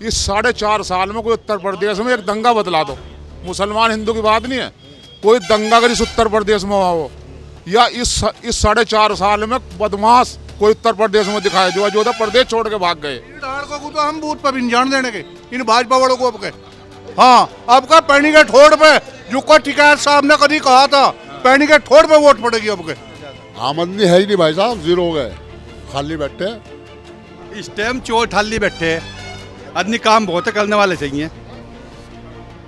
इस 4.5 साल में कोई उत्तर प्रदेश में एक दंगा बतला दो, मुसलमान हिंदू की बात नहीं है, कोई दंगा अगर इस उत्तर प्रदेश में हुआ हो, या इस 4.5 साल में बदमाश कोई उत्तर प्रदेश में दिखाया जो उत्तर प्रदेश छोड़ के भाग गए। को तो हम बूथ पर भी नहीं जान देने के इन भाजपा वालों को। अब के हाँ, अब का पैनी के ठोड़ पे जो को टिकैत साहब ने कभी कहा था, पैनी के ठोड़ पे वोट पड़ेगी। अब के आमदनी है ही नहीं भाई साहब, जीरो हो गए, खाली बैठे इस टाइम चोर ठाली बैठे हैं। आदमी काम बहुत करने वाले चाहिए,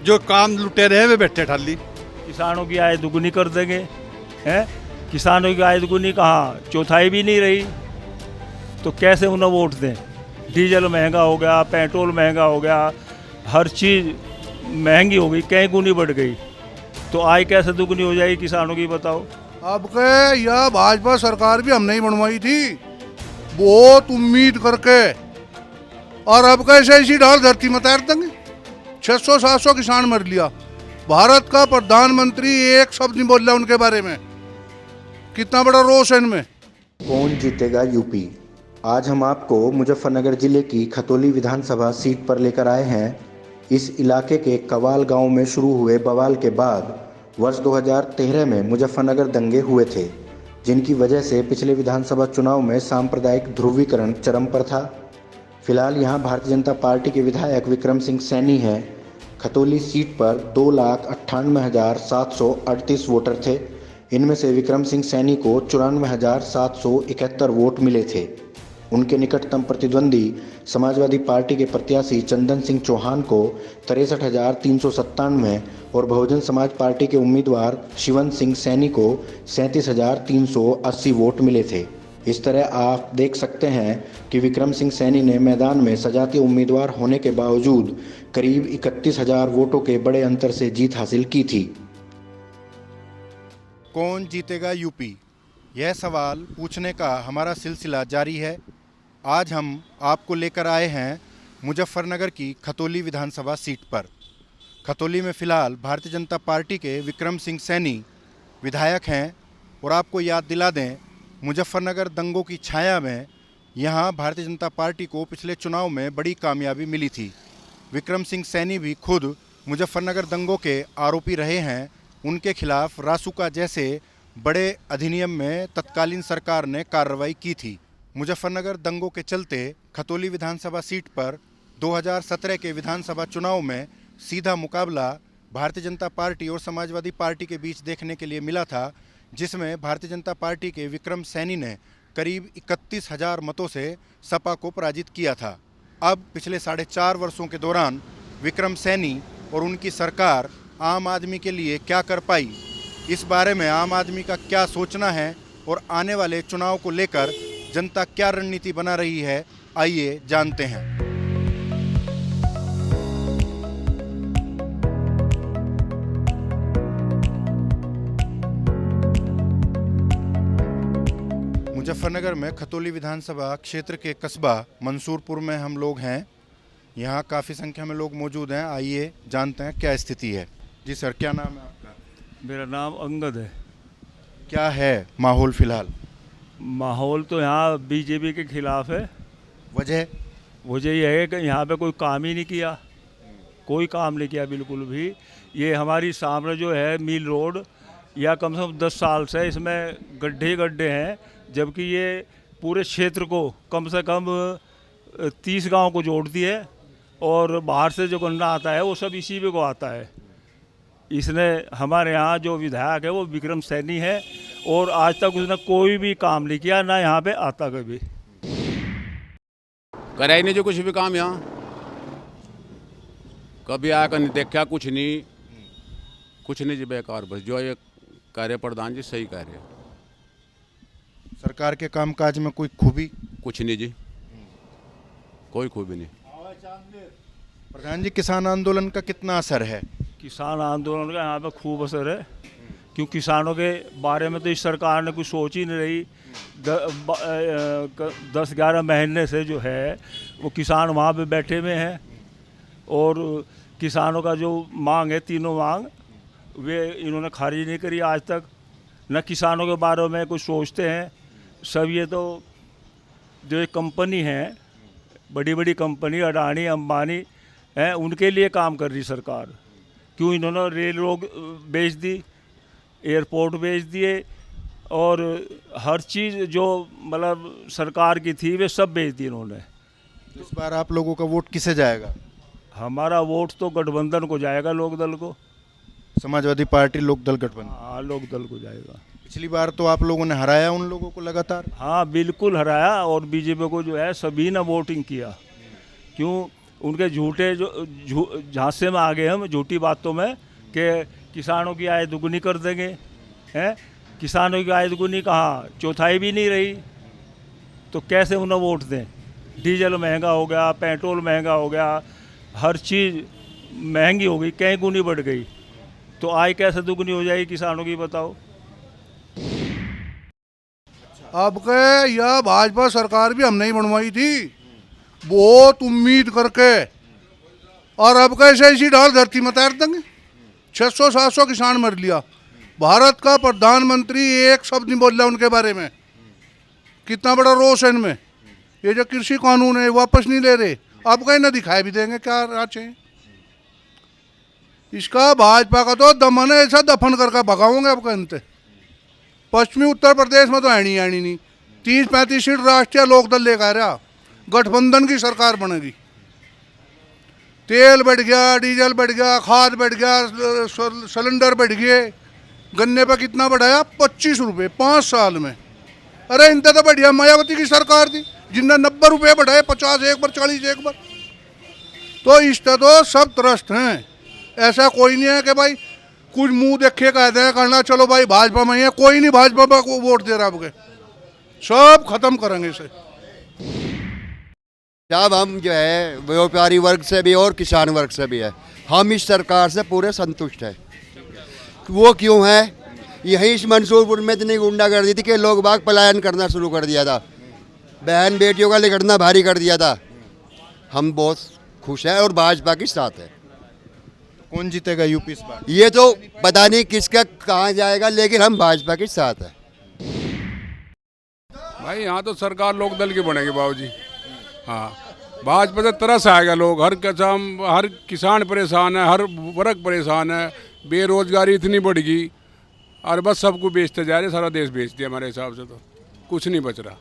जो काम लुटे रहे वे बैठे ठाली। किसानों की आय दुगुनी कर देंगे, हैं? किसानों की आय दुगुनी कहाँ, चौथाई भी नहीं रही, तो कैसे उन्हें वोट दें? डीजल महंगा हो गया, पेट्रोल महंगा हो गया, हर चीज़ महंगी हो गई, कहीं गुनी बढ़ गई, तो आय कैसे दुगुनी हो जाएगी किसानों की, बताओ। अब के यह भाजपा सरकार भी हमने ही बनवाई थी बहुत उम्मीद करके, और अब कैसे इसी ढाल धरती में तैर देंगे। 600-700 किसान मर लिया, भारत का प्रधानमंत्री एक शब्द नहीं बोल रहा उनके बारे में। कितना बड़ा रोष है इनमें। कौन जीतेगा यूपी। आज हम आपको मुजफ्फरनगर जिले की खतौली विधानसभा सीट पर लेकर आए हैं। इस इलाके के कवाल गांव में शुरू हुए बवाल के बाद वर्ष 2013 में मुजफ्फरनगर दंगे हुए थे, जिनकी वजह से पिछले विधानसभा चुनाव में सांप्रदायिक ध्रुवीकरण चरम पर था। फिलहाल यहां भारतीय जनता पार्टी के विधायक विक्रम सिंह सैनी हैं। खतौली सीट पर 2,98,738 वोटर थे। इनमें से विक्रम सिंह सैनी को 94,771 वोट मिले थे। उनके निकटतम प्रतिद्वंदी समाजवादी पार्टी के प्रत्याशी चंदन सिंह चौहान को 63,397 और बहुजन समाज पार्टी के उम्मीदवार शिवन सिंह सैनी को 37,380 वोट मिले थे। इस तरह आप देख सकते हैं कि विक्रम सिंह सैनी ने मैदान में सजातीय उम्मीदवार होने के बावजूद करीब 31,000 वोटों के बड़े अंतर से जीत हासिल की थी। कौन जीतेगा यूपी, यह सवाल पूछने का हमारा सिलसिला जारी है। आज हम आपको लेकर आए हैं मुजफ्फरनगर की खतौली विधानसभा सीट पर। खतौली में फ़िलहाल भारतीय जनता पार्टी के विक्रम सिंह सैनी विधायक हैं, और आपको याद दिला दें, मुजफ्फरनगर दंगों की छाया में यहां भारतीय जनता पार्टी को पिछले चुनाव में बड़ी कामयाबी मिली थी। विक्रम सिंह सैनी भी खुद मुजफ्फरनगर दंगों के आरोपी रहे हैं। उनके खिलाफ रासुका जैसे बड़े अधिनियम में तत्कालीन सरकार ने कार्रवाई की थी। मुजफ्फरनगर दंगों के चलते खतौली विधानसभा सीट पर 2017 के विधानसभा चुनाव में सीधा मुकाबला भारतीय जनता पार्टी और समाजवादी पार्टी के बीच देखने के लिए मिला था, जिसमें भारतीय जनता पार्टी के विक्रम सैनी ने करीब 31,000 मतों से सपा को पराजित किया था। अब पिछले 4.5 वर्षों के दौरान विक्रम सैनी और उनकी सरकार आम आदमी के लिए क्या कर पाई, इस बारे में आम आदमी का क्या सोचना है और आने वाले चुनाव को लेकर जनता क्या रणनीति बना रही है, आइए जानते हैं। मुजफ्फरनगर में खतौली विधानसभा क्षेत्र के कस्बा मंसूरपुर में हम लोग हैं। यहाँ काफ़ी संख्या में लोग मौजूद हैं, आइए जानते हैं क्या स्थिति है। जी सर, क्या नाम है आपका? मेरा नाम अंगद है। क्या है माहौल फिलहाल? माहौल तो यहाँ बीजेपी के खिलाफ है। वजह यह है कि यहाँ पे कोई काम ही नहीं किया, कोई काम नहीं किया बिल्कुल भी। ये हमारी सामने जो है मिल रोड, या कम से कम 10 साल से इसमें गड्ढे गड्ढे हैं, जबकि ये पूरे क्षेत्र को कम से कम 30 गांव को जोड़ती है, और बाहर से जो गन्ना आता है वो सब इसी पे को आता है। इसने हमारे यहाँ जो विधायक है वो विक्रम सैनी है, और आज तक उसने कोई भी काम नहीं किया, ना यहाँ पे आता कभी। कराई नहीं जो कुछ भी काम, यहाँ कभी आकर नहीं देखा, कुछ नहीं जी, बेकार। बस जो ये कार्य प्रधान जी सही कह रहे हैं। सरकार के कामकाज में कोई खूबी? कुछ नहीं जी, कोई खूबी नहीं। प्रधान जी, किसान आंदोलन का कितना असर है? किसान आंदोलन का यहाँ पे खूब असर है, क्योंकि किसानों के बारे में तो इस सरकार ने कुछ सोच ही नहीं रही। 10-11 महीने से जो है वो किसान वहाँ पे बैठे हुए हैं, और किसानों का जो मांग है, तीनों मांग, वे इन्होंने खारिज नहीं करी आज तक। न किसानों के बारे में कुछ सोचते हैं। सब ये तो जो एक कंपनी है बड़ी बड़ी कंपनी अडानी अंबानी हैं, उनके लिए काम कर रही सरकार। क्यों इन्होंने रेल रोड बेच दी, एयरपोर्ट बेच दिए, और हर चीज़ जो मतलब सरकार की थी वे सब बेच दी इन्होंने। इस बार आप लोगों का वोट किसे जाएगा? हमारा वोट तो गठबंधन को जाएगा, लोकदल को। समाजवादी पार्टी, लोकदल गठबंधन। हाँ, लोकदल को जाएगा। पिछली बार तो आप लोगों ने हराया उन लोगों को लगातार। हाँ बिल्कुल हराया, और बीजेपी को जो है सभी ने वोटिंग किया। क्यों? उनके झूठे जो झांसे में आ गए हम, झूठी बातों में, कि किसानों की आय दुगनी कर देंगे। हैं, किसानों की आय दुगनी कहाँ, चौथाई भी नहीं रही, तो कैसे उन्हें वोट दें? डीजल महंगा हो गया, पेट्रोल महंगा हो गया, हर चीज़ महंगी हो गई, कहीं गुनी बढ़ गई, तो आय कैसे दुगनी हो जाएगी किसानों की, बताओ। अब के यह भाजपा सरकार भी हमने ही बनवाई थी, बहुत उम्मीद करके, और अब कैसे इसी ढाल धरती में तैर देंगे। 600-700 किसान मर लिया। भारत का प्रधानमंत्री एक शब्द नहीं बोल रहा उनके बारे में। कितना बड़ा रोष है इनमें। ये जो कृषि कानून है वापस नहीं ले रहे, अब कहीं ना दिखाई भी देंगे क्या राचे। इसका भाजपा का तो दमन है, ऐसा दफन करके भगाओगे अब कहते। पश्चिमी उत्तर प्रदेश में तो है नहीं 30-35 सीट राष्ट्रीय लोकदल लेकर रहा, गठबंधन की सरकार बनेगी। तेल बढ़ गया, डीजल बढ़ गया, खाद बढ़ गया, सिलेंडर बढ़ गए। गन्ने पर कितना बढ़ाया? 25 रुपये 5 साल में। अरे इनसे तो बढ़िया मायावती की सरकार थी, जिनने 90 रुपये बढ़ाए, 50 एक बार, 40 एक बार। तो इससे तो सब त्रस्त हैं। ऐसा कोई नहीं है कि भाई कुछ मुंह देखे कहते हैं करना, चलो भाई भाजपा में ही है, कोई नहीं भाजपा को वोट दे रहा। अब सब खत्म करेंगे इसे। साहब हम जो है व्यापारी वर्ग से भी और किसान वर्ग से भी है, हम इस सरकार से पूरे संतुष्ट हैं। वो क्यों है? यहीं इस मंसूरपुर में इतनी गुंडागर्दी थी कि लोग बाग पलायन करना शुरू कर दिया था, बहन बेटियों का लिखना भारी कर दिया था। हम बहुत खुश हैं और भाजपा के साथ है। कौन जीतेगा यूपी इस बार? ये तो पता नहीं किसका कहाँ जाएगा, लेकिन हम भाजपा के साथ हैं। भाई यहाँ तो सरकार लोकदल की बनेगी बाबूजी। हाँ, भाजपा से तरस आएगा। लोग हर किसान परेशान है, हर वर्ग परेशान है, बेरोजगारी इतनी बढ़ गई, और बस सबको बेचते जा रहे, सारा देश बेच दिया हमारे हिसाब से। तो कुछ नहीं बच रहा।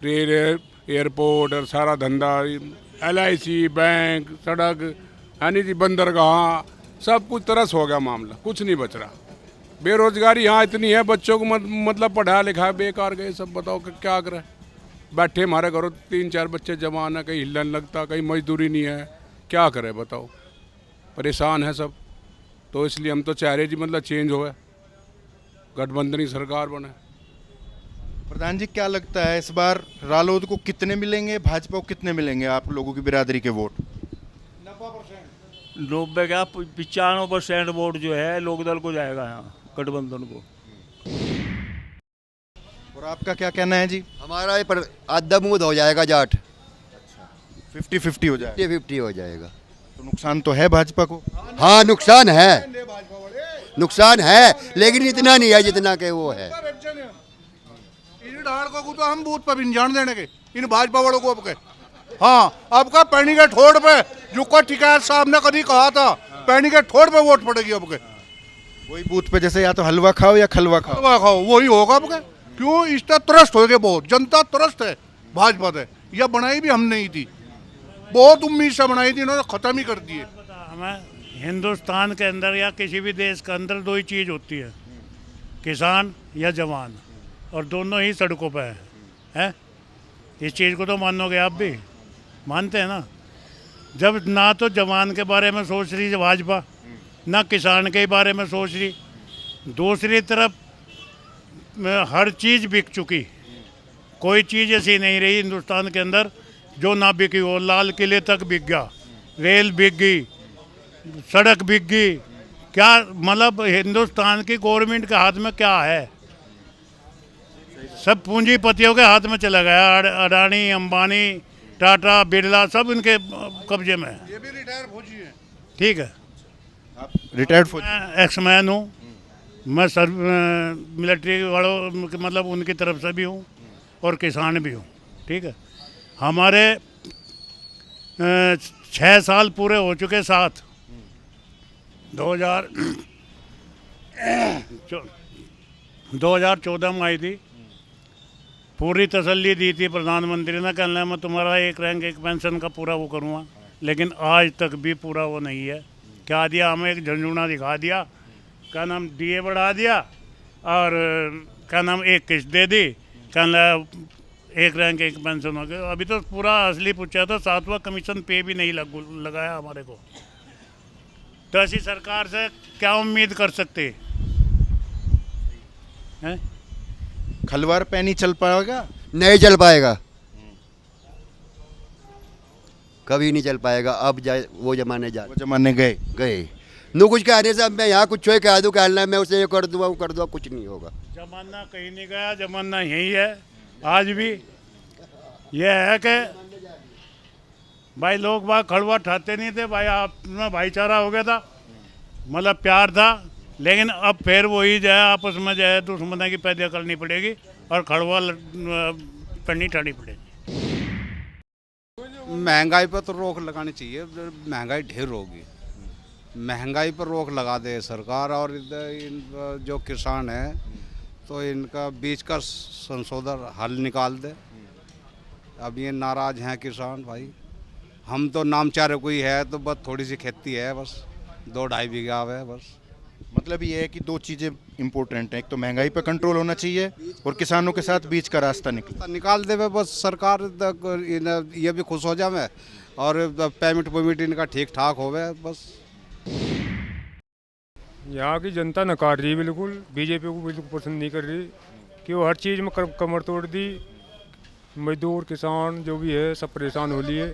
रेल, एयरपोर्ट और सारा धंधा, LIC, बैंक, सड़क, यानी जी बंदरगाह, सब कुछ तरस हो गया मामला, कुछ नहीं बच रहा। बेरोजगारी यहाँ इतनी है, बच्चों को मतलब पढ़ाया लिखाया बेकार गए सब। बताओ कि क्या करें? बैठे हमारे घरों 3-4 बच्चे जवान है, कहीं हिलन लगता, कहीं मजदूरी नहीं है, क्या करें बताओ? परेशान है सब। तो इसलिए हम तो चाह रहे जी मतलब चेंज हो, गठबंधन की सरकार बने। प्रधान जी क्या लगता है इस बार रालोद को कितने मिलेंगे, भाजपा को कितने मिलेंगे आप लोगों की बिरादरी के वोट? 90 क्या 95% वोट जो है लोकदल को जाएगा, यहाँ गठबंधन को। और आपका क्या कहना है जी? हमारा ये पर आधा मुँह हो जाएगा जाट। 50-50 हो जाए? 50-50 हो जाएगा। तो नुकसान तो है भाजपा को? हाँ नुकसान है, लेकिन इतना नहीं है जितना के वो है। इन ढाड़ को तो हम बूथ पर भी नहीं जान देने के, इन भाजपा वालों को अब के। हाँ, अब का पैनी के ठोड़ पे, जो का टिकैत साहब ने कभी कहा था, पैनी के ठोड़ पे वोट पड़ेगी अब के। वही बूथ पे जैसे या तो हलवा खाओ या खलवा खाओ। हलवा खाओ, वही होगा अब के। क्यों? इसका त्रस्त हो गए बहुत, जनता त्रस्त है भाजपा से। यह बनाई भी हम नहीं थी, बहुत उम्मीद से बनाई थी, इन्होंने खत्म ही कर दिए। हमें हिंदुस्तान के अंदर या किसी भी देश के अंदर दो ही चीज़ होती है, किसान या जवान, और दोनों ही सड़कों पे हैं। इस चीज़ को तो मानोगे आप भी? मानते हैं ना? जब ना तो जवान के बारे में सोच रही भाजपा, ना किसान के बारे में सोच रही, दूसरी तरफ हर चीज़ बिक चुकी। कोई चीज़ ऐसी नहीं रही हिंदुस्तान के अंदर जो ना बिकी हो। लाल किले तक बिक गया, रेल बिक गई, सड़क बिक गई। क्या मतलब हिंदुस्तान की गवर्नमेंट के हाथ में क्या है? सब पूंजीपतियों के हाथ में चला गया। अडानी, अंबानी, टाटा, बिरला सब इनके कब्जे में है। ये भी रिटायर फौजी है। ठीक है, आप रिटायर्ड फौजी? मैं एक्समैन हूँ, मैं मिलिट्री वालों मतलब उनकी तरफ से भी हूँ और किसान भी हूँ। ठीक है, हमारे 6 साल पूरे हो चुके, 7 2014 में आई थी। पूरी तसल्ली दी थी प्रधानमंत्री ने, कहना मैं तुम्हारा 1 रैंक 1 पेंशन का पूरा वो करूँगा, लेकिन आज तक भी पूरा वो नहीं है। क्या दिया हमें? एक झंझुना दिखा दिया, क्या नाम DA बढ़ा दिया, और क्या नाम 1 किस्त दे दी, कहना 1 रैंक 1 पेंशन हो गया। अभी तो पूरा असली पूछा था, 7वां कमीशन पे भी नहीं लगाया हमारे को। तो ऐसी सरकार से क्या उम्मीद कर सकते हैं? खलवार पे नहीं चल पाएगा। नहीं चल पाएगा, कभी नहीं चल पाएगा। अब जाए वो जमाने वो जमाने गए। गए। नो कुछ कहने से अब मैं यहाँ कुछ कह दूँ, कहना मैं उसे ये कर दूँगा वो कर दूँगा, कुछ नहीं होगा। जमाना कहीं नहीं गया, जमाना यही है आज भी। ये है कि भाई लोग बाग खड़ुआ ठाते नहीं थे भाई, आप में भाईचारा हो गया था, मतलब प्यार था। लेकिन अब फिर वही जो है आपस में जो है दुश्मनी की पैदा करनी पड़ेगी और खड़ुआ करनी ठानी पड़ेगी। महंगाई पर तो रोक लगानी चाहिए, महंगाई ढेर होगी। महंगाई पर रोक लगा दे सरकार, और जो किसान हैं तो इनका बीच का संशोधन हल निकाल दे। अब ये नाराज़ हैं किसान भाई। हम तो नामचारे कोई है तो बस थोड़ी सी खेती है, बस 2-2.5 बीघा है बस। मतलब ये है कि 2 चीज़ें इम्पोर्टेंट हैं, एक तो महंगाई पर कंट्रोल होना चाहिए और किसानों के साथ बीच का रास्ता निकाल दे बस सरकार, ये भी खुश हो जाए और पेमेंट इनका ठीक ठाक होवे बस। यहाँ की जनता नकार रही, बिल्कुल बीजेपी को बिल्कुल पसंद नहीं कर रही कि वो हर चीज़ में कमर तोड़ दी। मजदूर किसान जो भी है सब परेशान हो लिए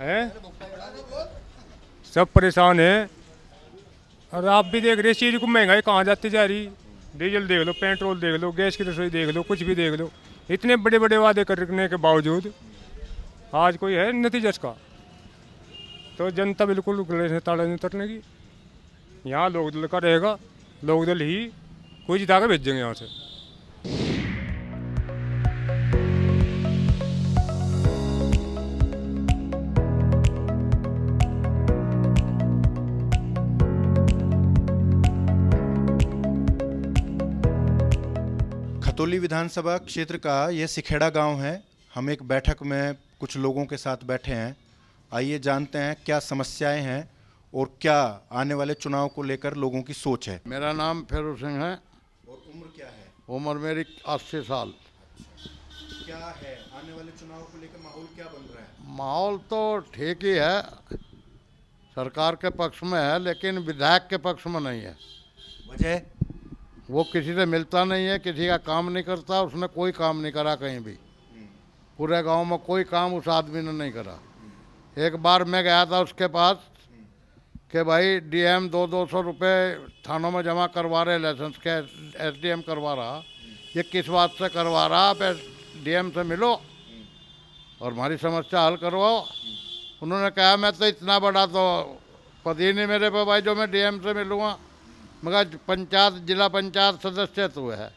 हैं, सब परेशान हैं। और आप भी देख रहे इस चीज़ को, महंगाई कहाँ जाती जा रही। डीजल देख लो, पेट्रोल देख लो, गैस की रसोई देख लो, कुछ भी देख लो। इतने बड़े बड़े वादे करने के बावजूद आज कोई है नतीजा इसका। तो जनता बिल्कुल गले से ताला नहीं उतरने की। यहाँ लोकदल का रहेगा, लोकदल ही कोई जिता के भेजेंगे यहाँ से। खतौली विधानसभा क्षेत्र का ये सिखेड़ा गांव है। हम एक बैठक में कुछ लोगों के साथ बैठे हैं। आइए जानते हैं क्या समस्याएं हैं और क्या आने वाले चुनाव को लेकर लोगों की सोच है। मेरा नाम फेरू सिंह है। और उम्र क्या है? उम्र मेरी 80 साल। क्या है आने वाले चुनाव को लेकर माहौल क्या बन रहा है? माहौल तो ठीक ही है, सरकार के पक्ष में है, लेकिन विधायक के पक्ष में नहीं है। वजह? वो किसी से मिलता नहीं है, किसी का काम नहीं करता। उसने कोई काम नहीं करा कहीं भी, पूरे गांव में कोई काम उस आदमी ने नहीं करा। एक बार मैं गया था उसके पास कि भाई DM 200 रुपये थानों में जमा करवा रहे, लाइसेंस के SDM करवा रहा। ये किस बात से करवा रहा? आप DM से मिलो और हमारी समस्या हल करवाओ। उन्होंने कहा मैं तो इतना बड़ा तो पद ही नहीं मेरे पे भाई जो मैं DM से मिलूँगा। मगर पंचायत, जिला पंचायत सदस्य तो है,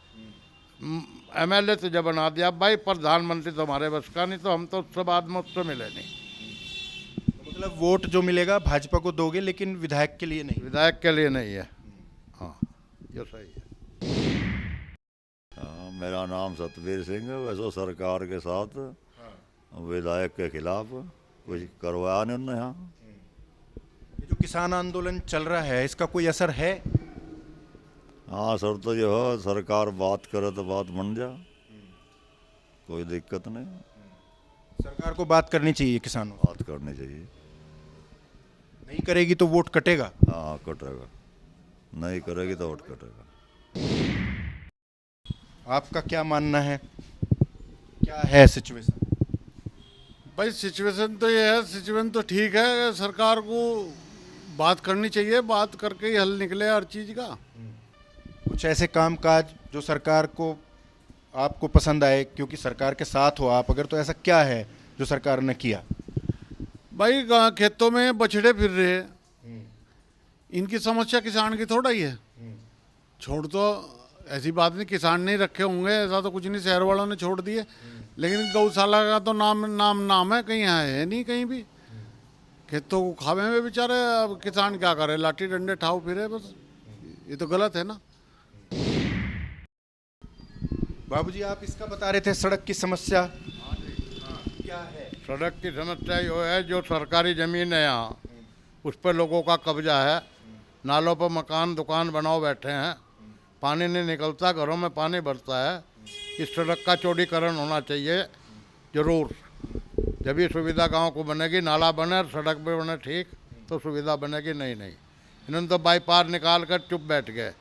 MLA तुझे बना दिया। भाई प्रधानमंत्री तो हमारे बस का नहीं, तो हम तो उससे बाद में उससे मिले नहीं। मतलब वोट जो मिलेगा भाजपा को दोगे, लेकिन विधायक के लिए नहीं? विधायक के लिए नहीं है। हाँ, ये सही है। मेरा नाम सतवीर सिंह है। वैसे सरकार के साथ विधायक के खिलाफ कुछ करवाया नहीं उन्होंने। यहाँ ये जो किसान आंदोलन चल रहा है, इसका कोई असर है? हाँ सर, तो जो है सरकार बात करे तो बात बन जा, कोई दिक्कत नहीं। सरकार को बात करनी चाहिए, किसानों बात करनी चाहिए। नहीं करेगी तो वोट कटेगा? हाँ कटेगा, नहीं करेगी तो वोट कटेगा। आपका क्या मानना है, क्या है सिचुएशन? भाई सिचुएशन तो ये है, सिचुएशन तो ठीक है। सरकार को बात करनी चाहिए, बात करके ही हल निकले हर चीज़ का। कुछ ऐसे काम काज जो सरकार को आपको पसंद आए, क्योंकि सरकार के साथ हो आप अगर, तो ऐसा क्या है जो सरकार ने किया? भाई खेतों में बछड़े फिर रहे हैं, इनकी समस्या किसान की थोड़ा ही है। छोड़ तो ऐसी बात नहीं, किसान नहीं रखे होंगे ऐसा तो कुछ नहीं, शहर वालों ने छोड़ दिए। लेकिन गौशाला का तो नाम है, कहीं है नहीं कहीं भी। खेतों को खावे में बेचारे। अब किसान क्या करे, लाठी डंडे ठाव फिरे बस। ये तो गलत है ना। बाबूजी आप इसका बता रहे थे सड़क की समस्या क्या है? सड़क की समस्या यो है, जो सरकारी ज़मीन है यहाँ उस पर लोगों का कब्जा है। नालों पर मकान दुकान बनाओ बैठे हैं, पानी नहीं निकलता, घरों में पानी भरता है। इस सड़क का चौड़ीकरण होना चाहिए ज़रूर। जब ये सुविधा गांव को बनेगी, नाला बने सड़क भी बने ठीक, तो सुविधा बनेगी। नहीं इन्होंने तो बाईपास निकाल कर चुप बैठ गए।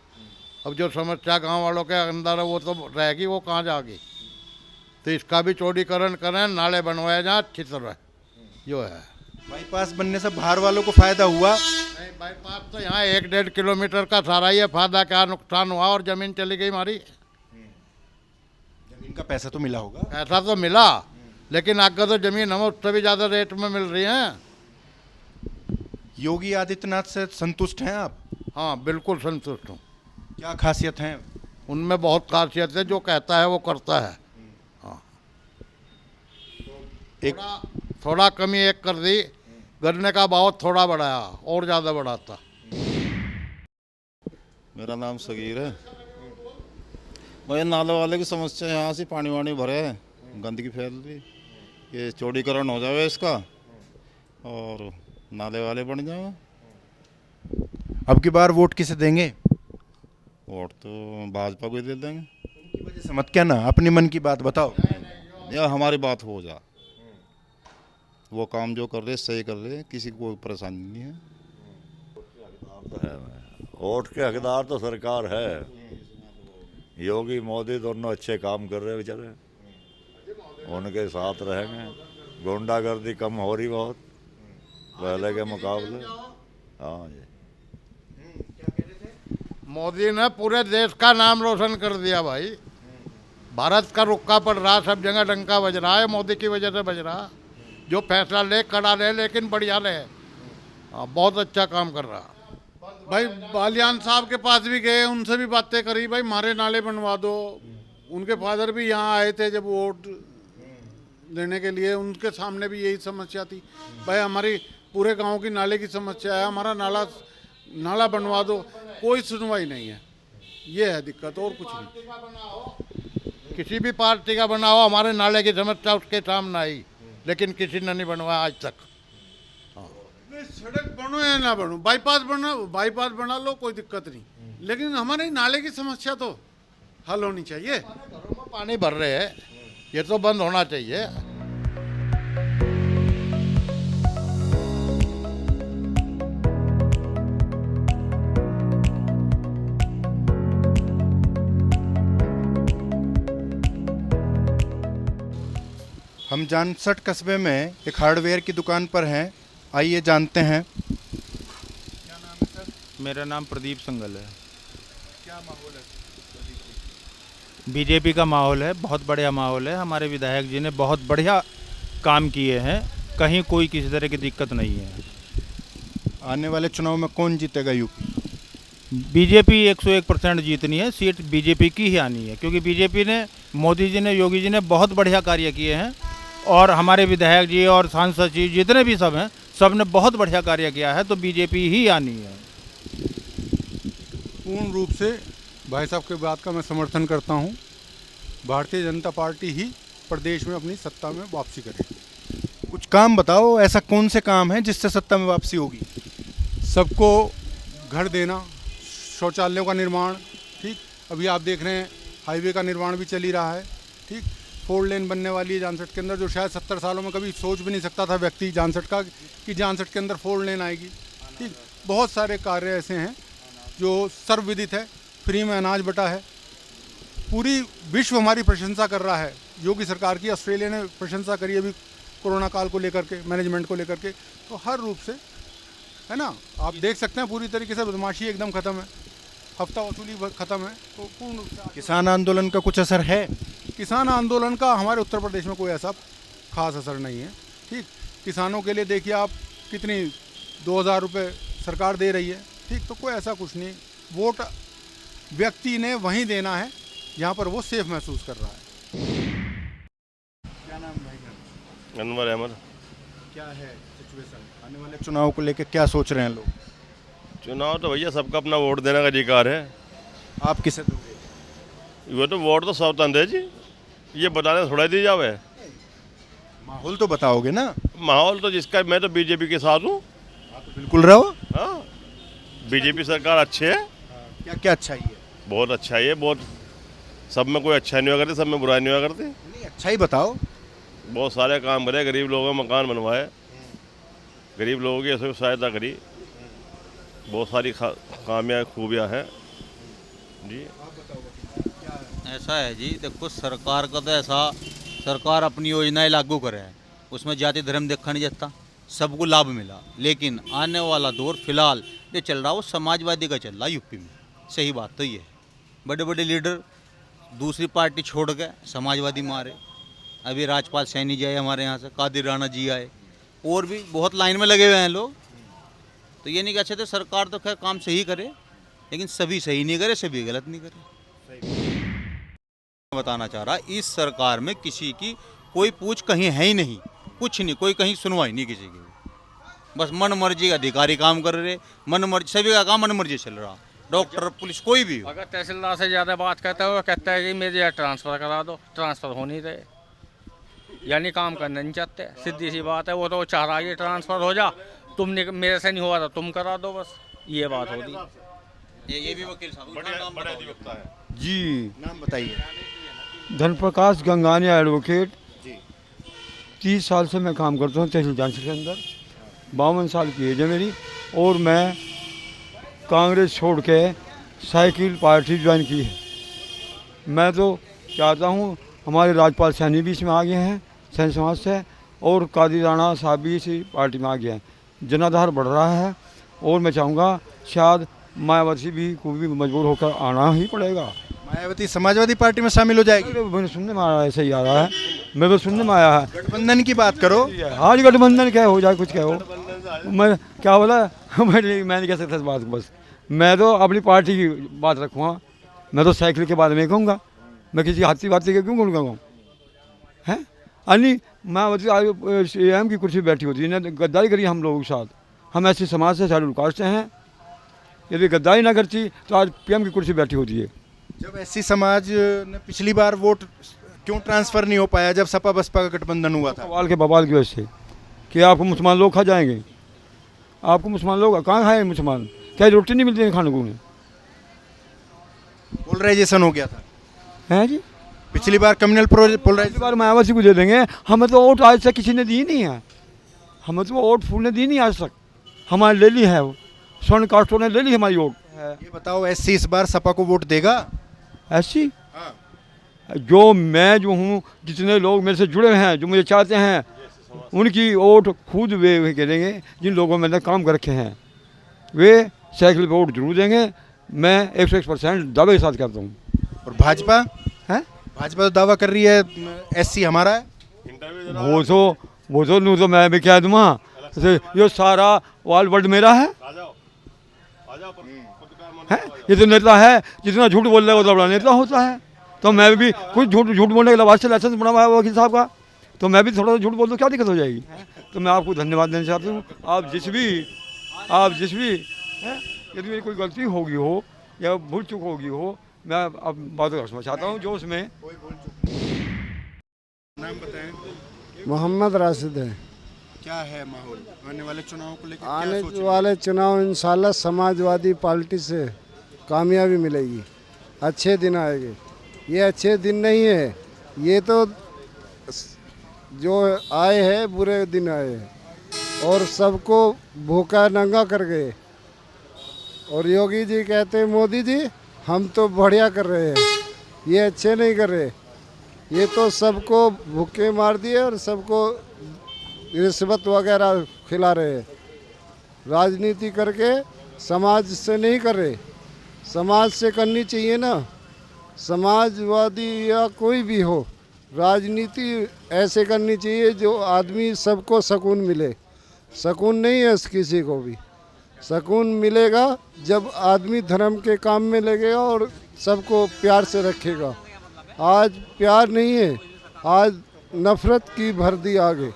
अब जो समस्या गांव वालों के अंदर है वो तो रहेगी, वो कहाँ जाएगी। तो इसका भी चौड़ीकरण करें, नाले बनवाए जाए अच्छी तरह, जो है। बाईपास बनने से बाहर वालों को फायदा हुआ? नहीं, बाईपास तो यहाँ 1-1.5 किलोमीटर का सारा ही है। फायदा क्या, नुकसान हुआ और ज़मीन चली गई हमारी। जमीन का पैसा तो मिला होगा? पैसा तो मिला, लेकिन आगे तो ज़मीन हमें उससे भी ज़्यादा रेट में मिल रही है। योगी आदित्यनाथ से संतुष्ट हैं आप? हाँ बिल्कुल संतुष्ट हूँ। क्या खासियत है उनमें? बहुत खासियत है, जो कहता है वो करता है। हाँ एक थोड़ा कमी एक कर दी, गन्ने का भाव थोड़ा बढ़ाया, और ज़्यादा बढ़ाता। मेरा नाम सगीर है भाई। नाले वाले की समस्या यहाँ से पानी वानी भरे है, गंदगी फैल रही। ये चौड़ीकरण हो जाए इसका और नाले वाले बन जाए। अब की बार वोट किसे देंगे? वोट तो भाजपा को ही दे देंगे। उनकी वजह से मत कहना, अपनी मन की बात बताओ। या हमारी बात हो जा, वो काम जो कर रहे सही कर रहे, किसी को कोई परेशानी नहीं है। वोट के हकदार तो सरकार है। योगी मोदी दोनों अच्छे काम कर रहे बेचारे, उनके साथ रहेंगे। गुंडागर्दी कम हो रही बहुत पहले के मुकाबले। हाँ जी, मोदी ने पूरे देश का नाम रोशन कर दिया भाई। भारत का रुक्का पड़ रहा, सब जगह डंका बज रहा है, मोदी की वजह से बज रहा। जो फैसला ले कड़ा ले, लेकिन बढ़िया ले। हाँ बहुत अच्छा काम कर रहा। भाई बालियान साहब के पास भी गए, उनसे भी बातें करी, भाई हमारे नाले बनवा दो। उनके फादर भी यहाँ आए थे जब वोट देने के लिए, उनके सामने भी यही समस्या थी। भाई हमारी पूरे गांव की नाले की समस्या है, हमारा नाला बनवा दो। कोई सुनवाई नहीं है, ये है दिक्कत, और कुछ नहीं। किसी भी पार्टी का बनाओ, हमारे नाले की समस्या उसके सामने आई, लेकिन किसी ने नहीं बनवाया आज तक। सड़क बनो या ना बनो, बाईपास बना लो, कोई दिक्कत नहीं, लेकिन हमारे नाले की समस्या तो हल होनी चाहिए। घरों में पानी भर रहे हैं, ये तो बंद होना चाहिए। हम जानसठ कस्बे में एक हार्डवेयर की दुकान पर हैं, आइए जानते हैं। क्या नाम है सर? मेरा नाम प्रदीप संगल है। क्या माहौल है? बीजेपी का माहौल है, बहुत बढ़िया माहौल है। हमारे विधायक जी ने बहुत बढ़िया काम किए हैं, कहीं कोई किसी तरह की दिक्कत नहीं है। आने वाले चुनाव में कौन जीतेगा यूपी? बीजेपी 101% जीतनी है, सीट बीजेपी की ही आनी है, क्योंकि बीजेपी ने, मोदी जी ने, योगी जी ने बहुत बढ़िया कार्य किए हैं। और हमारे विधायक जी और सांसद जी जितने भी सब हैं, सब ने बहुत बढ़िया कार्य किया है, तो बीजेपी ही आनी है। पूर्ण रूप से भाई साहब के बात का मैं समर्थन करता हूं। भारतीय जनता पार्टी ही प्रदेश में अपनी सत्ता में वापसी करेगी। कुछ काम बताओ, ऐसा कौन से काम है जिससे सत्ता में वापसी होगी? सबको घर देना, शौचालयों का निर्माण, ठीक। अभी आप देख रहे हैं हाईवे का निर्माण भी चल ही रहा है, ठीक। 4 लेन बनने वाली है जानसठ के अंदर, जो शायद 70 सालों में कभी सोच भी नहीं सकता था व्यक्ति जानसठ का, कि जानसठ के अंदर 4 लेन आएगी, ठीक। बहुत सारे कार्य ऐसे हैं जो सर्वविदित है। फ्री में अनाज बटा है, पूरी विश्व हमारी प्रशंसा कर रहा है। योगी सरकार की ऑस्ट्रेलिया ने प्रशंसा करी अभी कोरोना काल को लेकर के, मैनेजमेंट को लेकर के। तो हर रूप से है ना, आप देख सकते हैं पूरी तरीके से बदमाशी एकदम ख़त्म है, हफ्ता वसूली ख़त्म है। तो पूर्ण रूप से किसान आंदोलन का कुछ असर है? किसान आंदोलन का हमारे उत्तर प्रदेश में कोई ऐसा खास असर नहीं है, ठीक। किसानों के लिए देखिए आप, कितनी 2000 रुपये सरकार दे रही है, ठीक। तो कोई ऐसा कुछ नहीं। वोट व्यक्ति ने वहीं देना है जहाँ पर वो सेफ महसूस कर रहा है। क्या नाम भाई? अनवर अहमद। क्या है सिचुएशन, आने वाले चुनाव को लेकर क्या सोच रहे हैं लोग? चुनाव तो भैया सबका अपना वोट देने का अधिकार है। आप किसे दोगे? वो तो वोट तो स्वतंत्र है जी, ये बताने थोड़ा दी जावे। माहौल तो बताओगे ना? माहौल तो जिसका, मैं तो बीजेपी के साथ हूँ। बिल्कुल रहो। हाँ, बीजेपी सरकार अच्छी है। क्या क्या अच्छाई है? बहुत अच्छा है, बहुत, सब में कोई अच्छा नहीं हुआ करती, सब में बुराई नहीं हुआ करती। नहीं, अच्छा ही बताओ। बहुत सारे काम करे, गरीब लोगों को मकान बनवाए, गरीब लोगों की ऐसे सहायता करी, बहुत सारी कामयाब खूबियाँ हैं जी। ऐसा है जी, देखो सरकार का तो ऐसा, सरकार अपनी योजनाएं लागू करे है, उसमें जाति धर्म देखा नहीं जाता, सबको लाभ मिला। लेकिन आने वाला दौर फिलहाल ये चल रहा है वो समाजवादी का चल रहा है यूपी में। सही बात तो ये है, बड़े बड़े लीडर दूसरी पार्टी छोड़ के समाजवादी मारे। अभी राजपाल सैनी जी आए हमारे यहाँ से, कादिर राणा जी आए, और भी बहुत लाइन में लगे हुए हैं लोग। तो ये नहीं कह सकते, सरकार तो खैर काम सही करे, लेकिन सभी सही नहीं करे, सभी गलत नहीं करे। बताना चाह रहा, इस सरकार में किसी की कोई पूछ कहीं है ही नहीं, कुछ नहीं, कोई कहीं सुनवाई नहीं किसी की। बस मन मर्जी का अधिकारी काम कर रहे, मन मर्जी, सभी का काम मन मर्जी चल रहा। डॉक्टर, पुलिस, कोई भी हो। अगर तहसीलदार से ज़्यादा बात करता है वो कहता है कि मेरे यहाँ ट्रांसफ़र करा दो, ट्रांसफ़र हो नहीं रहे, यानी काम करना नहीं चाहते। सीधी सी बात है, वो तो चाह रहा है कि ट्रांसफ़र हो जा, तुमने मेरे से नहीं हुआ था तुम करा दो, बस ये बात हो रही। ये भी वकील साहब जी, नाम बताइए। धनप्रकाश गंगानिया एडवोकेट। 30 साल से मैं काम करता हूँ तहसील जांच के अंदर। 52 साल की एज है मेरी, और मैं कांग्रेस छोड़ के साइकिल पार्टी ज्वाइन की है। मैं तो चाहता हूँ, हमारे राजपाल सैनी भी इसमें आ गए हैं सैन समाज से, और कादिर राणा साहब भी इसी पार्टी में आ गए हैं। जनाधार बढ़ रहा है, और मैं चाहूँगा शायद मायावती भी को भी मजबूर होकर आना ही पड़ेगा। मायावती समाजवादी पार्टी में शामिल हो जाएगी? मैंने सुनने में आया, ऐसे ही आ रहा है, मेरे सुनने में आया है। गठबंधन की बात करो। हाँ जी, गठबंधन क्या हो जाए, कुछ क्या हो, मैं क्या बोला मैं नहीं कह सकता इस बात को। बस मैं तो अपनी पार्टी की बात रखूँगा, मैं तो साइकिल के बारे में कहूँगा, मैं किसी हाथी बात के क्यों कहूँगा हैं? अन्य मायावती एम की कुर्सी बैठी होती है, गद्दारी करी हम लोगों के साथ। हम ऐसे समाज से शेड्यूल कास्ट हैं, यदि गद्दारी ना करती तो आज पीएम की कुर्सी बैठी होती है। जब एससी समाज ने पिछली बार वोट क्यों ट्रांसफर नहीं हो पाया जब सपा बसपा का गठबंधन हुआ था? सवाल के बवाल की वजह से कि आपको मुसलमान लोग खा जाएंगे। आपको मुसलमान लोग कहाँ खाए मुसलमान? क्या रोटी नहीं मिलती है खाने को? पोलराइजेशन हो गया था है जी। पिछली बार कम्युनल पोलराइजेशन बार मायावती को दे देंगे। हमें तो वोट आज तक किसी ने दी नहीं है, हमें तो वोट फूल ने दी नहीं आज तक। हमारे ले ली है, वो स्वर्ण कास्टों ने ले ली हमारी वोट। ये बताओ, एससी इस बार सपा को वोट देगा? एससी जो मैं जो हूँ, जितने लोग मेरे से जुड़े हैं, जो मुझे चाहते हैं, उनकी वोट खुद वे करेंगे। जिन लोगों मैंने काम कर रखे हैं वे साइकिल पे वोट जरूर देंगे। मैं 101% दावे के साथ करता हूँ। और भाजपा है, भाजपा तो दावा कर रही है एससी हमारा है। वो तो नू तो मैं भी कह दूँगा, ये सारा वाल वर्ल्ड मेरा है। ये तो नेता है, जितना झूठ बोल रहा है वो तो बड़ा नेता होता है। तो मैं भी कुछ झूठ बोलने के लिहाज से लाइसेंस बना हुआ है वकील साहब का, तो मैं भी थोड़ा सा झूठ बोल दूँ, क्या दिक्कत हो जाएगी? तो मैं आपको धन्यवाद देना चाहता हूँ। आप जिस भी यदि मेरी कोई गलती होगी हो या भूल चूक होगी हो, मैं अब बातों रखना चाहता हूँ जो उसमें। नाम बताएं। मोहम्मद राशिद है। क्या है माहौल आने वाले चुनाव को लेकर? आने वाले चुनाव इंशाल्लाह समाजवादी पार्टी से कामयाबी मिलेगी, अच्छे दिन आएंगे। ये अच्छे दिन नहीं है, ये तो जो आए हैं बुरे दिन आए हैं, और सबको भूखा नंगा कर गए। और योगी जी कहते हैं मोदी जी हम तो बढ़िया कर रहे हैं, ये अच्छे नहीं कर रहे। ये तो सबको भूखे मार दिए और सबको रिश्वत वगैरह खिला रहे हैं। राजनीति करके समाज से नहीं कर रहे, समाज से करनी चाहिए ना। समाजवादी या कोई भी हो, राजनीति ऐसे करनी चाहिए जो आदमी सबको सुकून मिले। सुकून नहीं है किसी को भी, सुकून मिलेगा जब आदमी धर्म के काम में लगेगा और सबको प्यार से रखेगा। आज प्यार नहीं है, आज नफ़रत की भर दी आगे,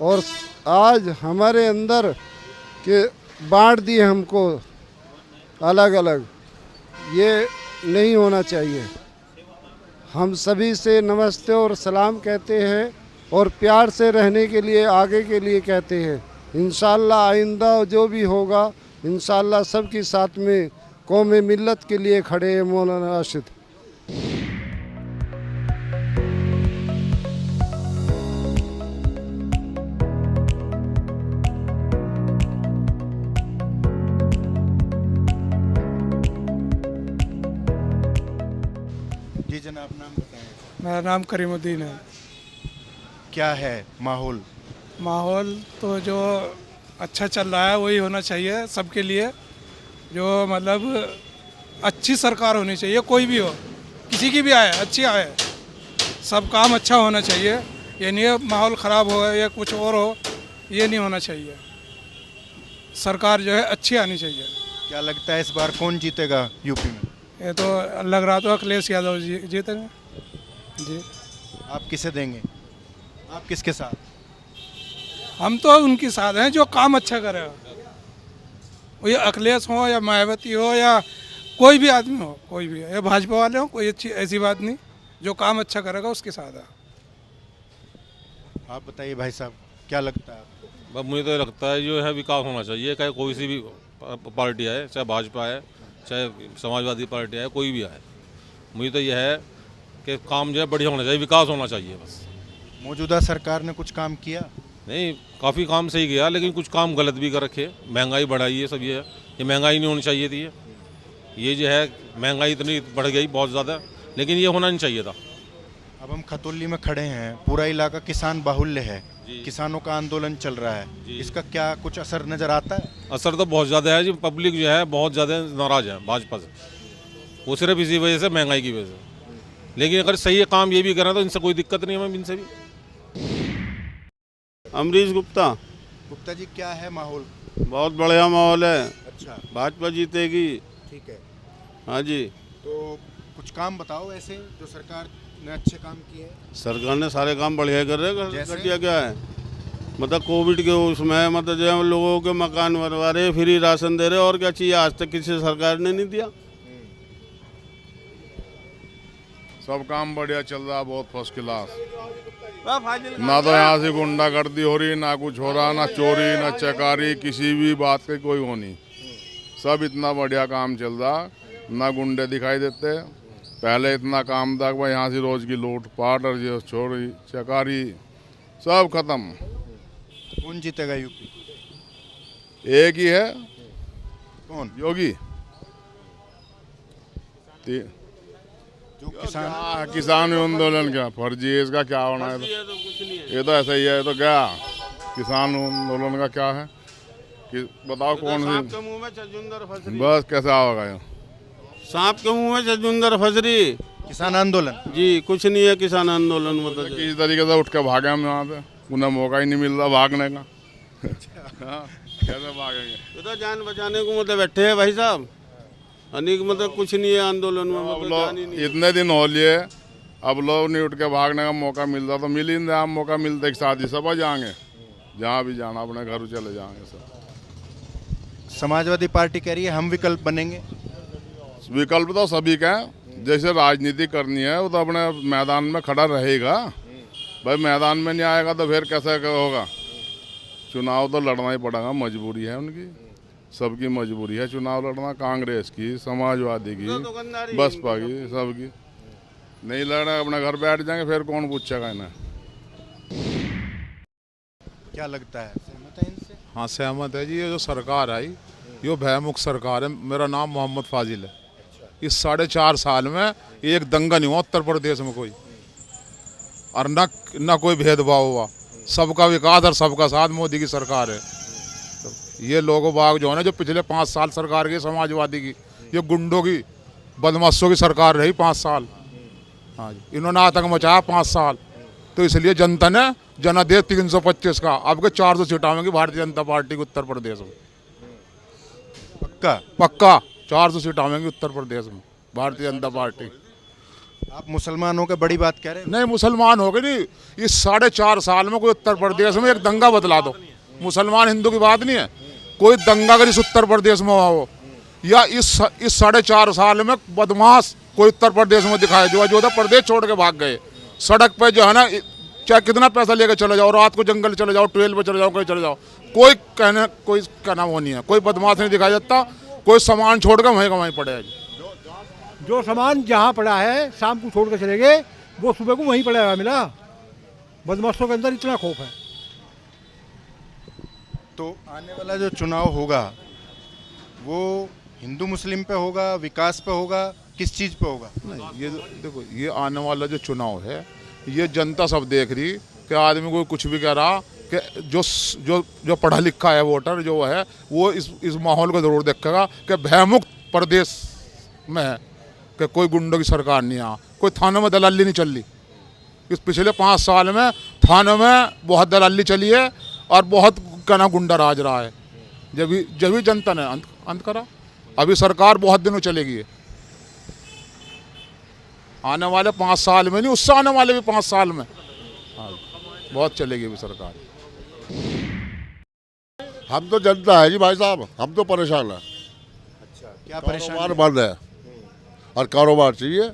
और आज हमारे अंदर के बांट दिए हमको अलग अलग, ये नहीं होना चाहिए। हम सभी से नमस्ते और सलाम कहते हैं और प्यार से रहने के लिए आगे के लिए कहते हैं। इंशाअल्लाह आइंदा जो भी होगा इंशाअल्लाह सबके साथ में कौम मिल्लत के लिए खड़े हैं मौलाना राशिद। जी जनाब, नाम बताएं। मेरा नाम करीमुद्दीन है। क्या है माहौल? माहौल तो जो अच्छा चल रहा है वही होना चाहिए सबके लिए। जो मतलब अच्छी सरकार होनी चाहिए, कोई भी हो, किसी की भी आए, अच्छी आए, सब काम अच्छा होना चाहिए। ये नहीं है माहौल ख़राब हो या कुछ और हो, ये नहीं होना चाहिए। सरकार जो है अच्छी आनी चाहिए। क्या लगता है इस बार कौन जीतेगा यूपी में? ये तो लग रहा तो अखिलेश यादव जीतेंगे जी। आप किसे देंगे? आप किसके साथ? हम तो उनके साथ हैं जो काम अच्छा करेगा। वो ये अखिलेश हो या मायावती हो या कोई भी आदमी हो, कोई भी या भाजपा वाले हो, कोई अच्छी ऐसी बात नहीं, जो काम अच्छा करेगा उसके साथ है। आप बताइए भाई साहब, क्या लगता है आपको? मुझे तो लगता है जो है विकास होना चाहिए, चाहे कोई सी भी पार्टी आए, चाहे भाजपा है, चाहे समाजवादी पार्टी आए, कोई भी आए। मुझे तो यह है कि काम जो है बढ़िया होना चाहिए, विकास होना चाहिए बस। मौजूदा सरकार ने कुछ काम किया? नहीं, काफ़ी काम सही किया, लेकिन कुछ काम गलत भी कर रखे। महंगाई बढ़ाई है सब, ये महंगाई नहीं होनी चाहिए थी। ये जो है महंगाई इतनी बढ़ गई बहुत ज़्यादा, लेकिन ये होना नहीं चाहिए था। अब हम खतौली में खड़े हैं, पूरा इलाका किसान बाहुल्य है, किसानों का आंदोलन चल रहा है, इसका क्या कुछ असर नज़र आता है? असर तो बहुत ज़्यादा है जी। पब्लिक जो है बहुत ज़्यादा नाराज़ है भाजपा से, वो सिर्फ इसी वजह से, महंगाई की वजह से। लेकिन अगर सही काम ये भी करें तो इनसे कोई दिक्कत नहीं है हमें इनसे भी। अमरीश गुप्ता। गुप्ता जी, क्या है माहौल? बहुत बढ़िया माहौल है। अच्छा, भाजपा जीतेगी। ठीक है। हाँ जी। तो कुछ काम बताओ ऐसे जो सरकार ने अच्छे काम किए। सरकार ने सारे काम बढ़िया कर रहे हैं। जैसे? घटिया क्या है, मतलब कोविड के उसमें मतलब जो है लोगों के मकान बनवा रहे, फ्री राशन दे रहे, और क्या चाहिए? आज तक किसी सरकार ने नहीं दिया। सब काम बढ़िया चल रहा, बहुत फर्स्ट क्लास। ना तो यहाँ से गुंडागर्दी हो रही, ना कुछ हो रहा, ना चोरी, ना चकारी, किसी भी बात की कोई हो नहीं। सब इतना बढ़िया काम चल रहा, ना गुंडे दिखाई देते। पहले इतना काम था कि भाई यहाँ से रोज की लूट पाट और ये चोरी चकारी सब खत्म। कौन जीतेगा यूपी? एक ही है। कौन? योगी। जो किसान किसान आंदोलन क्या फर्जी है, इसका क्या होना है? ये तो ऐसा ही है। तो क्या किसान आंदोलन का क्या है कि बताओ कौन सी? मुंह में चजुंदर फसरी। बस कैसा होगा ये? सांप के मुंह में चजुंदर फसरी। किसान आंदोलन जी, कुछ नहीं है किसान आंदोलन। मतलब किसी तरीके से उठ के भागे हम यहाँ से, उन्हें मौका ही नहीं मिल रहा भागने का। कैसे भागेंगे? ये तो जान बचाने को मतलब बैठे हैं भाई साहब। अनेक मतलब कुछ नहीं है आंदोलन में, मतलब जान ही नहीं। इतने दिन हो लिए, अब लोग नहीं उठ के भागने का मौका मिल रहा, तो मिल ही नहीं रहा। मौका मिलता एक साथ ही सब आ जाएंगे, जहाँ भी जाना अपने घर चले जाएंगे सब। समाजवादी पार्टी कह रही है हम विकल्प बनेंगे। विकल्प तो सभी का है। जैसे राजनीति करनी है वो तो अपने मैदान में खड़ा रहेगा। भाई मैदान में नहीं आएगा तो फिर कैसे होगा? चुनाव तो लड़ना ही पड़ेगा, मजबूरी है उनकी, सबकी मजबूरी है चुनाव लड़ना। कांग्रेस की, समाजवादी की, बसपा की, सबकी। नहीं लड़ना अपने घर बैठ जाएंगे, फिर कौन पूछेगा इन्हें? क्या लगता है, सहमत है इनसे? हाँ सहमत है जी। ये जो सरकार आई, ये भयमुक्त सरकार है। मेरा नाम मोहम्मद फाजिल है। इस 4.5 साल में एक दंगा नहीं हुआ उत्तर प्रदेश में कोई, और न कोई भेदभाव हुआ। सबका विकास और सबका साथ मोदी की सरकार है। तो ये लोगों बाग जो है ना, जो पिछले 5 साल सरकार की समाजवादी की, ये गुंडों की, बदमाशों की सरकार रही 5 साल। हाँ जी, इन्होंने आतंक मचाया 5 साल। तो इसलिए जनता ने जनादेश 325 का, अब के 400 सीट आवेंगी भारतीय जनता पार्टी को उत्तर प्रदेश में। पक्का 400 सीट आवेंगी उत्तर प्रदेश में भारतीय जनता पार्टी। आप मुसलमान हो के बड़ी बात कह रहे हैं? नहीं, मुसलमान हो गए नहीं। इस 4.5 साल में कोई उत्तर प्रदेश में एक दंगा बतला दो। मुसलमान हिंदू की बात नहीं है, कोई दंगागरी इस उत्तर प्रदेश में हुआ हो या इस 4.5 साल में बदमाश कोई उत्तर प्रदेश में दिखाया जो अयोध्या प्रदेश छोड़ के भाग गए। सड़क पे जो है ना, चाहे कितना पैसा लेके चले जाओ, रात को जंगल चले जाओ, ट्रेल पे चले जाओ, कहीं चले जाओ, कोई कहना वो नहीं है, कोई बदमाश नहीं दिखाया जाता, कोई सामान छोड़ के वहीं का वहीं पड़े है। जो सामान जहाँ पड़ा है शाम को छोड़ के चले गए, वो सुबह को वहीं पड़ा हुआ मिला। बदमाशों के अंदर इतना खौफ है। तो आने वाला जो चुनाव होगा वो हिंदू मुस्लिम पे होगा, विकास पे होगा, किस चीज़ पे होगा? नहीं, ये देखो, ये आने वाला जो चुनाव है ये जनता सब देख रही कि आदमी को कुछ भी कह रहा कि जो पढ़ा लिखा है वोटर जो है वो इस माहौल को ज़रूर देखेगा कि भयमुक्त प्रदेश में है, कि कोई गुंडों की सरकार नहीं आ, कोई थानों में दलाली नहीं चल रही। इस पिछले 5 साल में थानों में बहुत दलाली चली है और बहुत कहना गुंडा राज रहा है। जब भी जनता ने अंत करा। अभी सरकार बहुत दिनों चलेगी, आने वाले 5 साल में नहीं, उससे आने वाले भी 5 साल में बहुत चलेगी अभी सरकार। हम तो जनता है जी भाई साहब, हम तो परेशान है। अच्छा, क्या परेशान? कारोबार बंद है और कारोबार चाहिए,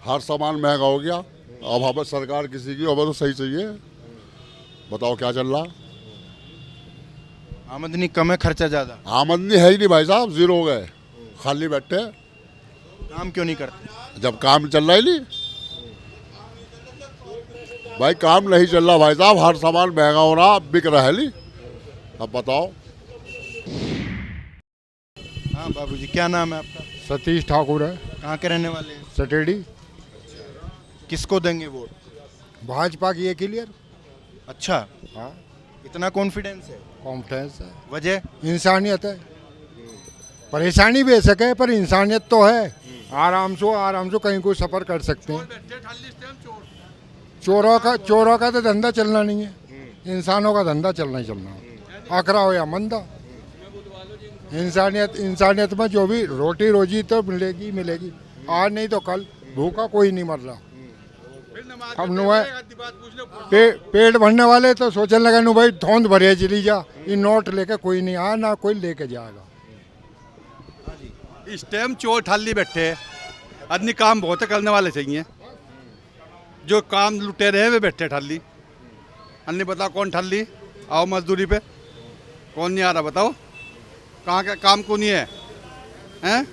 हर सामान महंगा हो गया। अब हमें सरकार किसी की हमें तो सही चाहिए, बताओ क्या चल रहा। आमदनी कम है, खर्चा ज़्यादा। आमदनी है ही नहीं भाई साहब, जीरो हो गए, खाली बैठे। काम क्यों नहीं करते? जब काम चल रहा ही नहीं भाई, काम नहीं चल रहा भाई साहब, हर सामान महंगा हो रहा, बिक रहा है नहीं। अब बताओ। हाँ बाबूजी, क्या नाम है आपका? सतीश ठाकुर है। कहाँ के रहने वाले हैं? सटेड़ी। किसको देंगे वोट? भाजपा की है क्लियर। अच्छा, हाँ, इतना कॉन्फिडेंस है? कॉन्फिडेंस है। वजह? इंसानियत है। परेशानी बेशक है पर इंसानियत तो है। आराम से कहीं कोई सफ़र कर सकते हैं। चोरों का तो धंधा चलना नहीं है, इंसानों का धंधा चलना ही चलना है, आकरा हो या मंदा। इंसानियत में जो भी रोटी रोजी तो मिलेगी, आज नहीं तो कल। भूखा कोई नहीं मर रहा। अब नु पेट भरने वाले तो सोचने लगे नु भाई धौंध भरे चली जा, ये नोट लेके कोई नहीं आया, ना कोई लेके जाएगा। इस टाइम चोर ठाली बैठे, आदमी काम बहुत करने वाले चाहिए। जो काम लुटे रहे वे बैठे ठाली। अन्य बताओ कौन ठाली? आओ मजदूरी पे, कौन नहीं आ रहा बताओ? कहाँ का काम को नहीं है, हैं?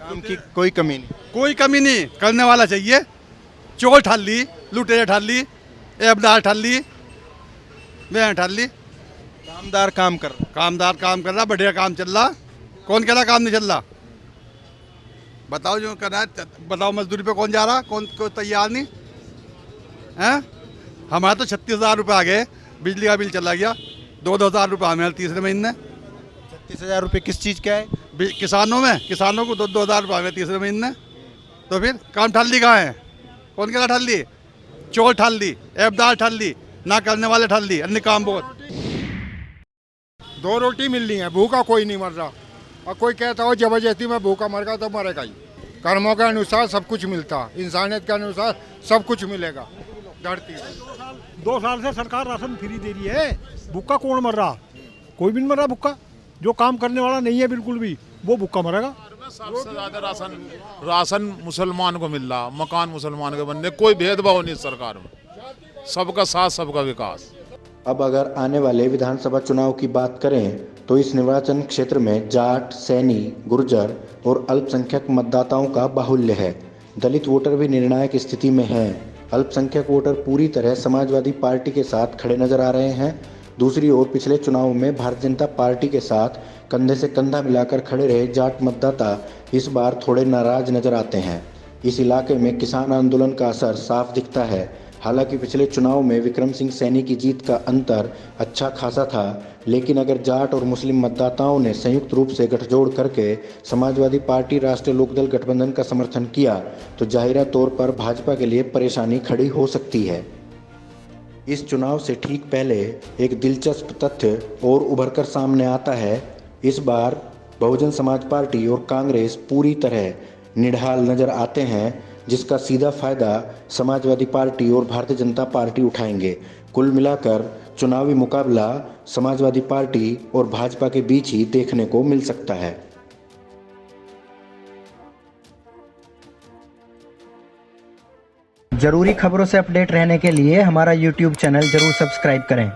काम की कोई कमी नहीं, कोई कमी नहीं, करने वाला चाहिए। चोर ठाली, लुटेरे ठाली, एबदार ठाली, वे ठाली। कामदार काम कर रहा, बढ़िया काम चल रहा। कौन कह रहा काम नहीं चल रहा? बताओ जो करना है, बताओ मजदूरी पे कौन जा रहा? कौन तैयार नहीं हैं? हमारा तो 36,000 रुपये आ गए, बिजली का बिल चला गया। 2-2 हज़ार रुपये हमें तीसरे महीने। 36,000 रुपये किस चीज़ का है? किसानों को 2-2 हज़ार रुपये हमें तीसरे महीने। तो फिर काम ठाली कहाँ है? कौन कह रहा ठाली? चोर ठाली, एबदार ठाली, ना करने वाले ठाली, अन्य काम बहुत। 2 रोटी मिल रही है, भूखा कोई नहीं मर रहा। और कोई कहता हो जबरदस्ती में भूखा मरेगा तो मरेगा ही। कर्मों के अनुसार सब कुछ मिलता, इंसानियत के अनुसार सब कुछ मिलेगा। धरती 2 साल से सरकार राशन फ्री दे रही है, भूखा कौन मर रहा? कोई भी नहीं मर रहा भूखा। जो काम करने वाला नहीं है बिल्कुल भी, वो भूखा मरेगा। सबसे ज़्यादा राशन मुसलमान को मिल रहा, मकान मुसलमान के बनने, कोई भेदभाव नहीं सरकार में, सबका साथ सबका विकास। अब अगर आने वाले विधानसभा चुनाव की बात करें तो इस निर्वाचन क्षेत्र में जाट, सैनी, गुर्जर और अल्पसंख्यक मतदाताओं का बाहुल्य है। दलित वोटर भी निर्णायक स्थिति में हैं। अल्पसंख्यक वोटर पूरी तरह समाजवादी पार्टी के साथ खड़े नजर आ रहे हैं। दूसरी ओर पिछले चुनाव में भारतीय जनता पार्टी के साथ कंधे से कंधा मिलाकर खड़े रहे जाट मतदाता इस बार थोड़े नाराज नजर आते हैं। इस इलाके में किसान आंदोलन का असर साफ दिखता है। हालांकि पिछले चुनाव में विक्रम सिंह सैनी की जीत का अंतर अच्छा खासा था, लेकिन अगर जाट और मुस्लिम मतदाताओं ने संयुक्त रूप से गठजोड़ करके समाजवादी पार्टी राष्ट्रीय लोकदल गठबंधन का समर्थन किया तो जाहिरा तौर पर भाजपा के लिए परेशानी खड़ी हो सकती है। इस चुनाव से ठीक पहले एक दिलचस्प तथ्य और उभरकर सामने आता है। इस बार बहुजन समाज पार्टी और कांग्रेस पूरी तरह निढाल नजर आते हैं। जिसका सीधा फायदा समाजवादी पार्टी और भारतीय जनता पार्टी उठाएंगे। कुल मिलाकर चुनावी मुकाबला समाजवादी पार्टी और भाजपा के बीच ही देखने को मिल सकता है। जरूरी खबरों से अपडेट रहने के लिए हमारा YouTube चैनल जरूर सब्सक्राइब करें।